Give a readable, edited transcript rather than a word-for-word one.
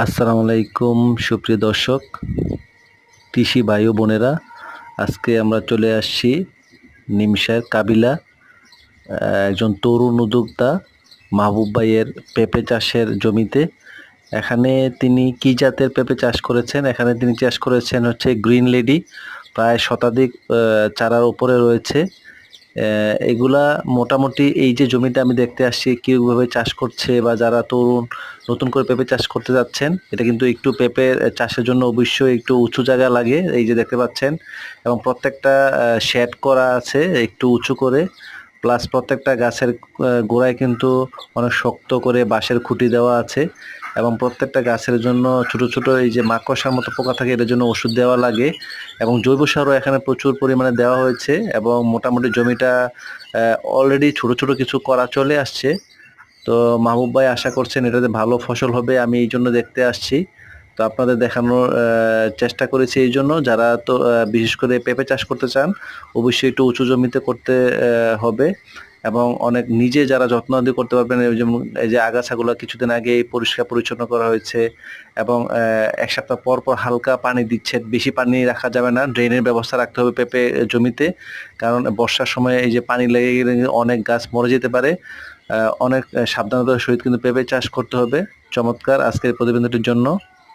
আসসালামু আলাইকুম সুপ্রিয় দর্শক, কৃষি ভাই ও বোনেরা। আজকে আমরা চলে আসছি নিমসার কাবিলা একজন তরুণ উদ্যোক্তা মাহবুব ভাইয়ের পেঁপে চাষের জমিতে। এখানে তিনি কি জাতের পেঁপে চাষ করেছেন? এখানে তিনি চাষ করেছেন হচ্ছে গ্রিন লেডি, প্রায় শতাধিক চারার উপরে রয়েছে। এগুলা মোটামুটি এই যে জমিতে আমি দেখতে আসছি কিভাবে চাষ করছে, বা যারা তরুণ নতুন করে পেঁপে চাষ করতে যাচ্ছেন, এটা কিন্তু একটু পেঁপে চাষের জন্য অবশ্যই একটু উঁচু জায়গা লাগে, এই যে দেখতে পাচ্ছেন। এবং প্রত্যেকটা শেড করা আছে একটু উঁচু করে, প্লাস প্রত্যেকটা গাছের গোড়ায় কিন্তু অনেক শক্ত করে বাঁশের খুঁটি দেওয়া আছে। এবং প্রত্যেকটা গাছের জন্য ছোট ছোট এই যে মাকড়সার মতো পোকা থাকে, এটার জন্য ওষুধ দেওয়া লাগে। এবং জৈব সারও এখানে প্রচুর পরিমাণে দেওয়া হয়েছে। এবং মোটামুটি জমিটা অলরেডি ছোট ছোট কিছু করা চলে আসছে। তো মাহবুব ভাই আশা করছেন এটাতে ভালো ফসল হবে, আমি এই জন্য দেখতে আসছি। তো আপনাদের দেখানোর চেষ্টা করেছি এই জন্য, যারা তো বিশেষ করে পেঁপে চাষ করতে চান অবশ্যই একটু উঁচু জমিতে করতে হবে। এবং অনেক নিজে যারা যত্নাদি করতে পারবেন, যেমন এই যে আগাছাগুলো কিছুদিন আগে পরিষ্কার পরিচ্ছন্ন করা হয়েছে। এবং এক সপ্তাহ পর পর হালকা পানি দিচ্ছে, বেশি পানি রাখা যাবে না, ড্রেনের ব্যবস্থা রাখতে হবে পেঁপে জমিতে। কারণ বর্ষার সময় এই যে পানি লেগে গেলে অনেক গাছ মরে যেতে পারে। অনেক সাবধানতার সহিত কিন্তু পেঁপে চাষ করতে হবে। চমৎকার আজকের প্রতিবেদনটির জন্য